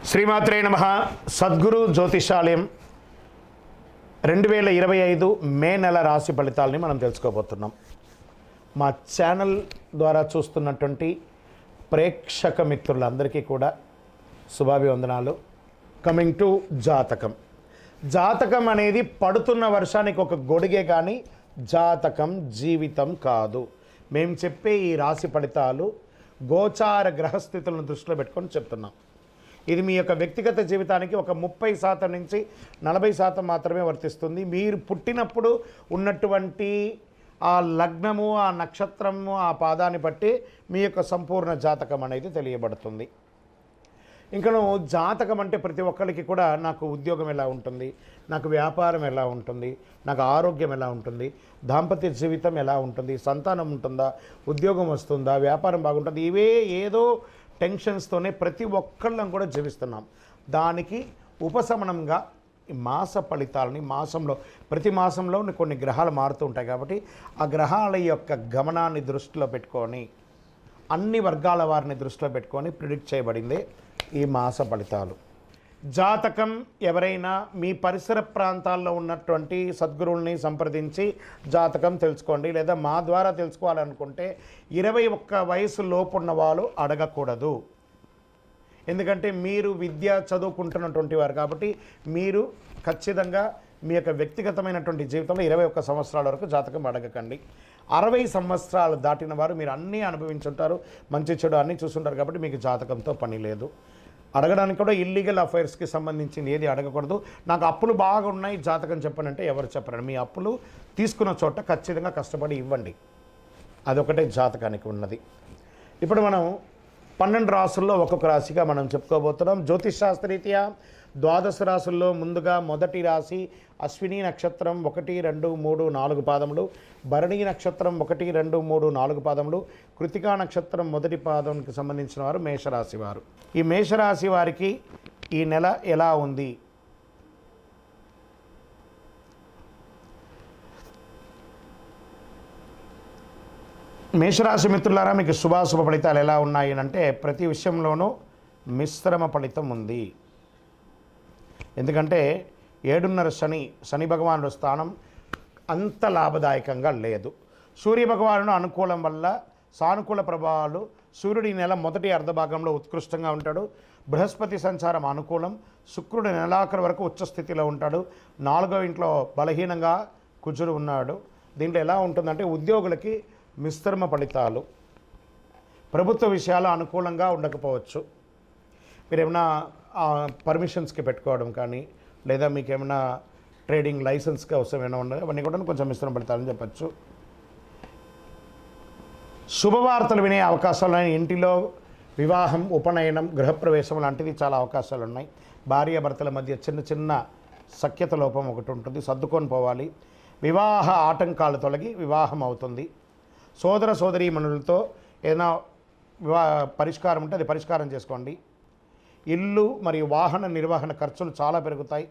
శ్రీమాత్రే నమః. సద్గురు జ్యోతిషాలయం 2025 మే నెల రాశి ఫలితాలని మనం తెలుసుకోబోతున్నాం. మా ఛానల్ ద్వారా చూస్తున్నటువంటి ప్రేక్షక మిత్రులందరికీ కూడా శుభాభివందనాలు. కమింగ్ టు జాతకం. జాతకం అనేది పడుతున్న వర్షానికి ఒక గొడుగే కానీ జాతకం జీవితం కాదు. మేము చెప్పే ఈ రాశి ఫలితాలు గోచార గ్రహస్థితులను దృష్టిలో పెట్టుకొని చెప్తున్నాం. ఇది మీ యొక్క వ్యక్తిగత జీవితానికి ఒక 30% నుంచి 40% మాత్రమే వర్తిస్తుంది. మీరు పుట్టినప్పుడు ఉన్నటువంటి ఆ లగ్నము, ఆ నక్షత్రము, ఆ పాదాన్ని బట్టి మీ యొక్క సంపూర్ణ జాతకం అనేది తెలియబడుతుంది. ఇంకా జాతకం అంటే ప్రతి ఒక్కరికి కూడా నాకు ఉద్యోగం ఎలా ఉంటుంది, నాకు వ్యాపారం ఎలా ఉంటుంది, నాకు ఆరోగ్యం ఎలా ఉంటుంది, దాంపత్య జీవితం ఎలా ఉంటుంది, సంతానం ఉంటుందా, ఉద్యోగం వస్తుందా, వ్యాపారం బాగుంటుంది, ఇవే ఏదో టెన్షన్స్తోనే ప్రతి ఒక్కళ్ళం కూడా జీవిస్తున్నాం. దానికి ఉపశమనంగా మాస ఫలితాలని మాసంలో ప్రతి మాసంలో కొన్ని గ్రహాలు మారుతూ ఉంటాయి కాబట్టి ఆ గ్రహాల యొక్క గమనాన్ని దృష్టిలో పెట్టుకొని అన్ని వర్గాల వారిని దృష్టిలో పెట్టుకొని ప్రిడిక్ట్ చేయబడిందే ఈ మాస ఫలితాలు. జాతకం ఎవరైనా మీ పరిసర ప్రాంతాల్లో ఉన్నటువంటి సద్గురువుల్ని సంప్రదించి జాతకం తెలుసుకోండి. లేదా మా ద్వారా తెలుసుకోవాలనుకుంటే 21 వయసు లోపున్న వాళ్ళు అడగకూడదు. ఎందుకంటే మీరు విద్య చదువుకుంటున్నటువంటి వారు కాబట్టి మీరు ఖచ్చితంగా మీ యొక్క వ్యక్తిగతమైనటువంటి జీవితంలో 21 సంవత్సరాల వరకు జాతకం అడగకండి. 60 సంవత్సరాలు దాటిన వారు మీరు అన్నీ అనుభవించుంటారు, మంచి చెడు అన్నీ చూస్తుంటారు కాబట్టి మీకు జాతకంతో పని లేదు. అడగడానికి కూడా ఇల్లీగల్ అఫైర్స్కి సంబంధించింది ఏది అడగకూడదు. నాకు అప్పులు బాగా ఉన్నాయి జాతకం చెప్పనంటే ఎవరు చెప్పరండి. మీ అప్పులు తీసుకున్న చోట ఖచ్చితంగా కష్టపడి ఇవ్వండి. అదొకటే జాతకానికి ఉన్నది. ఇప్పుడు మనం 12 రాసుల్లో ఒక్కొక్క రాశిగా మనం చెప్పుకోబోతున్నాం. జ్యోతిష్ శాస్త్రరీత్యా 12 రాసుల్లో ముందుగా మొదటి రాశి అశ్విని నక్షత్రం 1, 2, 3, 4 పాదములు, భరణి నక్షత్రం 1, 2, 3, 4 పాదములు, కృతికా నక్షత్రం మొదటి పాదంకి సంబంధించిన వారు మేషరాశి వారు. ఈ మేషరాశి వారికి ఈ నెల ఎలా ఉంది? మేషరాశి మిత్రులారా, మీకు శుభాశుభ ఫలితాలు ఎలా ఉన్నాయి అంటే ప్రతి విషయంలోనూ మిశ్రమ ఫలితం ఉంది. ఎందుకంటే 7.5 శని భగవానుడు స్థానం అంత లాభదాయకంగా లేదు. సూర్య భగవానుడు అనుకూలం వల్ల సానుకూల ప్రభావాలు. సూర్యుడి నెల మొదటి అర్ధభాగంలో ఉత్కృష్టంగా ఉంటాడు. బృహస్పతి సంచారం అనుకూలం. శుక్రుడు నెలాఖరు వరకు ఉచ్చస్థితిలో ఉంటాడు. 4వ ఇంట్లో బలహీనంగా కుజుడు ఉన్నాడు. దీంట్లో ఎలా ఉంటుందంటే ఉద్యోగులకి మిశ్రమ ఫలితాలు. ప్రభుత్వ విషయాలు అనుకూలంగా ఉండకపోవచ్చు. మీరు ఏమైనా పర్మిషన్స్కి పెట్టుకోవడం కానీ లేదా మీకు ఏమైనా ట్రేడింగ్ లైసెన్స్కి అవసరం ఏమైనా ఉండదు, అవన్నీ కూడా కొంచెం మిశ్రమ ఫలితాలని చెప్పచ్చు. శుభవార్తలు వినే అవకాశాలు ఉన్నాయి. ఇంటిలో వివాహం, ఉపనయనం, గృహప్రవేశం లాంటివి చాలా అవకాశాలు ఉన్నాయి. భార్యాభర్తల మధ్య చిన్న చిన్న సఖ్యత లోపం ఒకటి ఉంటుంది, సర్దుకొని పోవాలి. వివాహ ఆటంకాలు తొలగి వివాహం అవుతుంది. సోదర సోదరీమణులతో ఏదైనా పరిష్కారం ఉంటే అది పరిష్కారం చేసుకోండి. ఇల్లు మరియు వాహన నిర్వహణ ఖర్చులు చాలా పెరుగుతాయి.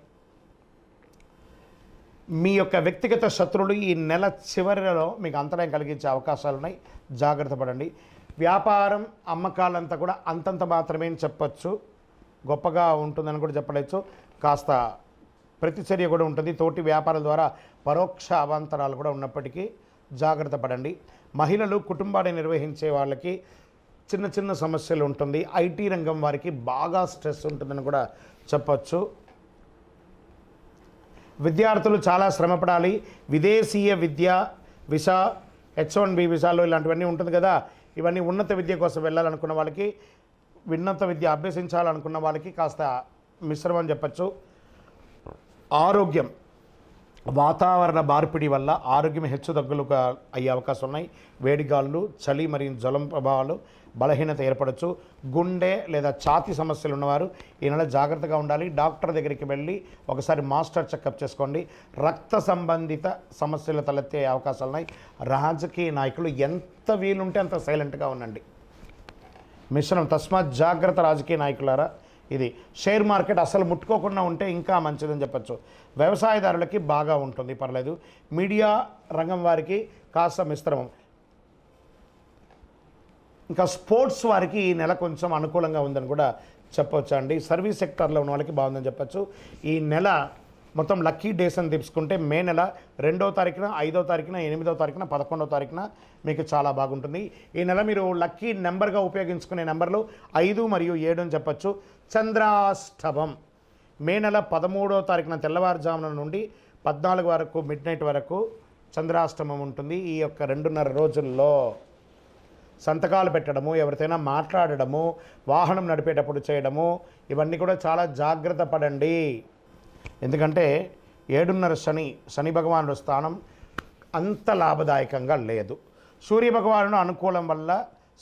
మీ యొక్క వ్యక్తిగత శత్రువులు ఈ నెల చివరిలో మీకు అంతరాయం కలిగించే అవకాశాలు ఉన్నాయి, జాగ్రత్త పడండి. వ్యాపారం, అమ్మకాలంతా కూడా అంతంత మాత్రమే చెప్పచ్చు, గొప్పగా ఉంటుందని కూడా చెప్పలేచ్చు. కాస్త ప్రతిచర్య కూడా ఉంటుంది. తోటి వ్యాపారాల ద్వారా పరోక్ష అవాంతరాలు కూడా ఉన్నప్పటికీ జాగ్రత్త పడండి. మహిళలు కుటుంబాన్ని నిర్వహించే వాళ్ళకి చిన్న చిన్న సమస్యలు ఉంటుంది. ఐటీ రంగం వారికి బాగా స్ట్రెస్ ఉంటుందని కూడా చెప్పచ్చు. విద్యార్థులు చాలా శ్రమపడాలి. విదేశీయ విద్య, వీసా, H1B వీసాలు ఇలాంటివన్నీ ఉంటుంది కదా, ఇవన్నీ ఉన్నత విద్య కోసం వెళ్ళాలనుకున్న వాళ్ళకి, ఉన్నత విద్య అభ్యసించాలనుకున్న వాళ్ళకి కాస్త మిశ్రమం చెప్పచ్చు. ఆరోగ్యం, వాతావరణ మార్పిడి వల్ల ఆరోగ్యం హెచ్చుతగ్గులుగా అయ్యే అవకాశం ఉన్నాయి. వేడిగాళ్ళు, చలి మరియు జ్వరం ప్రభావాలు, బలహీనత ఏర్పడవచ్చు. గుండె లేదా ఛాతీ సమస్యలు ఉన్నవారు ఈ నెల జాగ్రత్తగా ఉండాలి. డాక్టర్ దగ్గరికి వెళ్ళి ఒకసారి మాస్టర్ చెకప్ చేసుకోండి. రక్త సంబంధిత సమస్యలు తలెత్తే అవకాశాలు ఉన్నాయి. రాజకీయ నాయకులు ఎంత వీలుంటే అంత సైలెంట్గా ఉండండి. మిశ్రమం, తస్మాత్ జాగ్రత్త రాజకీయ నాయకులారా. ఇది షేర్ మార్కెట్ అసలు ముట్టుకోకుండా ఉంటే ఇంకా మంచిదని చెప్పచ్చు. వ్యవసాయదారులకి బాగా ఉంటుంది, పర్లేదు. మీడియా రంగం వారికి కాస్త మిశ్రమం. ఇంకా స్పోర్ట్స్ వారికి ఈ నెల కొంచెం అనుకూలంగా ఉందని కూడా చెప్పొచ్చు అండి. సర్వీస్ సెక్టార్లో ఉన్న వాళ్ళకి బాగుందని చెప్పొచ్చు. ఈ నెల మొత్తం లక్కీ డేస్ అని తీసుకుంటే మే నెల 2వ తారీఖున, 5వ తారీఖున, 8వ తారీఖున, 11వ తారీఖున మీకు చాలా బాగుంటుంది. ఈ నెల మీరు లక్కీ నెంబర్గా ఉపయోగించుకునే నెంబర్లు 5 మరియు 7 అని చెప్పొచ్చు. చంద్రాష్టమం మే నెల 13వ తారీఖున తెల్లవారుజామున నుండి 14 వరకు మిడ్ నైట్ వరకు చంద్రాష్టమం ఉంటుంది. ఈ యొక్క 2.5 రోజుల్లో సంతకాలు పెట్టడము, ఎవరితోనైనా మాట్లాడడము, వాహనం నడిపేటప్పుడు చేయడము, ఇవన్నీ కూడా చాలా జాగ్రత్త పడండి. ఎందుకంటే 7.5 శని భగవానుడు స్థానం అంత లాభదాయకంగా లేదు. సూర్యభగవానుడు అనుకూలం వల్ల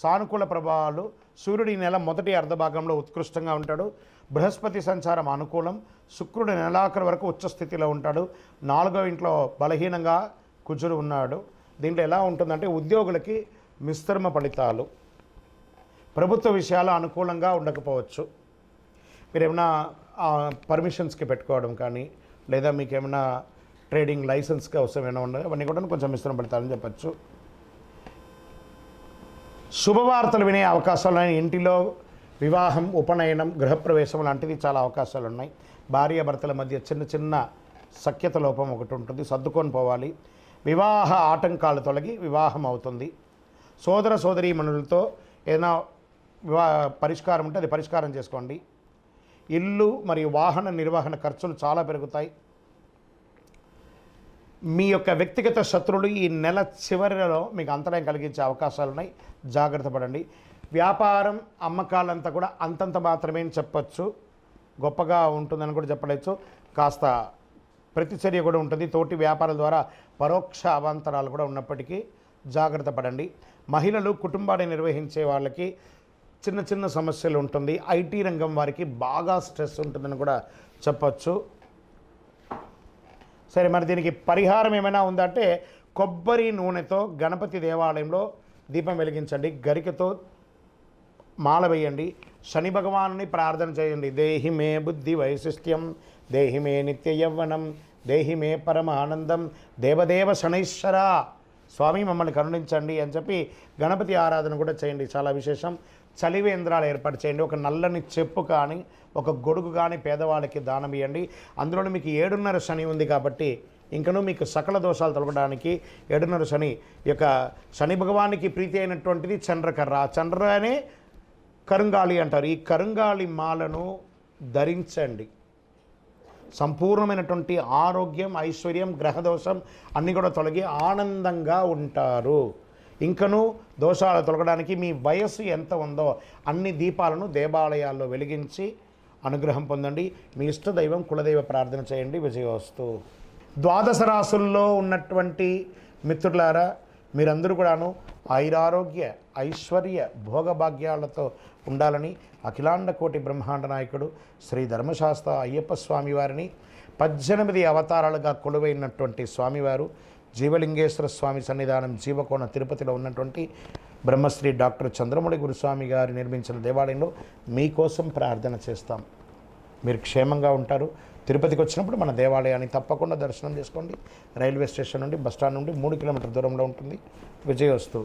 సానుకూల ప్రభావాలు. సూర్యుడు ఈ నెల మొదటి అర్ధభాగంలో ఉత్కృష్టంగా ఉంటాడు. బృహస్పతి సంచారం అనుకూలం. శుక్రుడు నెలాఖరు వరకు ఉచ్చస్థితిలో ఉంటాడు. 4వ ఇంట్లో బలహీనంగా కుజుడు ఉన్నాడు. దీంట్లో ఎలా ఉంటుందంటే ఉద్యోగులకి మిశ్రమ ఫలితాలు. ప్రభుత్వ విషయాలు అనుకూలంగా ఉండకపోవచ్చు. మీరు ఏమైనా పర్మిషన్స్కి పెట్టుకోవడం కానీ, లేదా మీకు ఏమైనా ట్రేడింగ్ లైసెన్స్కి అవసరం ఏమైనా ఉండదు, అవన్నీ కూడా కొంచెం మిశ్రమ ఫలితాలని చెప్పచ్చు. శుభవార్తలు వినే అవకాశాలు ఉన్నాయి. ఇంటిలో వివాహం, ఉపనయనం, గృహప్రవేశం లాంటివి చాలా అవకాశాలు ఉన్నాయి. భార్యాభర్తల మధ్య చిన్న చిన్న సఖ్యత లోపం ఒకటి ఉంటుంది, సర్దుకొని పోవాలి. వివాహ ఆటంకాలు తొలగి వివాహం అవుతుంది. సోదర సోదరీమణులతో ఏదైనా పరిష్కారం ఉంటే అది పరిష్కారం చేసుకోండి. ఇల్లు మరియు వాహన నిర్వహణ ఖర్చులు చాలా పెరుగుతాయి. మీ యొక్క వ్యక్తిగత శత్రువులు ఈ నెల చివరిలో మీకు అంతరాయం కలిగించే అవకాశాలు ఉన్నాయి, జాగ్రత్త పడండి. వ్యాపారం, అమ్మకాలంతా కూడా అంతంత మాత్రమే చెప్పచ్చు, గొప్పగా ఉంటుందని కూడా చెప్పలేచ్చు. కాస్త ప్రతిచర్య కూడా ఉంటుంది. తోటి వ్యాపారాల ద్వారా పరోక్ష అవాంతరాలు కూడా ఉన్నప్పటికీ జాగ్రత్త పడండి. మహిళలు కుటుంబాన్ని నిర్వహించే వాళ్ళకి చిన్న చిన్న సమస్యలు ఉంటుంది. ఐటీ రంగం వారికి బాగా స్ట్రెస్ ఉంటుందని కూడా చెప్పచ్చు. సరే, మరి దీనికి పరిహారం ఏమైనా ఉందంటే కొబ్బరి నూనెతో గణపతి దేవాలయంలో దీపం వెలిగించండి. గరికతో మాల వేయండి. శని భగవానుని ప్రార్థన చేయండి. దేహి మే బుద్ధి వైశిష్ట్యం, దేహి మే నిత్య యవ్వనం, దేహి మే పరమానందం, దేవదేవ శనైశ్వర, స్వామి మమ్మల్ని కరుణించండి అని చెప్పి గణపతి ఆరాధన కూడా చేయండి. చాలా విశేషం. చలివేంద్రాలు ఏర్పాటు చేయండి. ఒక నల్లని చెప్పు కానీ, ఒక గొడుగు కానీ పేదవాళ్ళకి దానం ఇవ్వండి. అందులోనే మీకు 7.5 శని ఉంది కాబట్టి ఇంకనూ మీకు సకల దోషాలు తొలగడానికి 7.5 శని యొక్క శని భగవానికి ప్రీతి అయినటువంటిది చంద్రకర్ర. చంద్ర అనే కరుంగాళి అంటారు. ఈ కరుంగాళి మాలను ధరించండి. సంపూర్ణమైనటువంటి ఆరోగ్యం, ఐశ్వర్యం, గ్రహదోషం అన్నీ కూడా తొలగి ఆనందంగా ఉంటారు. ఇంకనూ దోషాలు తొలగడానికి మీ వయస్సు ఎంత ఉందో అన్ని దీపాలను దేవాలయాల్లో వెలిగించి అనుగ్రహం పొందండి. మీ ఇష్టదైవం కులదైవ ప్రార్థన చేయండి. విజయోస్తు. ద్వాదశ రాశుల్లో ఉన్నటువంటి మిత్రులారా, మీరందరూ కూడాను ఆయురారోగ్య, ఐశ్వర్య, భోగభాగ్యాలతో ఉండాలని అఖిలాండ కోటి బ్రహ్మాండ నాయకుడు శ్రీ ధర్మశాస్త్ర అయ్యప్ప స్వామివారిని 18 అవతారాలుగా కొలువైనటువంటి స్వామివారు జీవలింగేశ్వర స్వామి సన్నిధానం జీవకోణ తిరుపతిలో ఉన్నటువంటి బ్రహ్మశ్రీ డాక్టర్ చంద్రమౌళి గురుస్వామి గారు నిర్మించిన దేవాలయంలో మీకోసం ప్రార్థన చేస్తాం. మీరు క్షేమంగా ఉంటారు. తిరుపతికి వచ్చినప్పుడు మన దేవాలయాన్ని తప్పకుండా దర్శనం చేసుకోండి. రైల్వే స్టేషన్ నుండి, బస్టాండ్ నుండి 3 కిలోమీటర్ల దూరంలో ఉంటుంది. విజయోస్తు.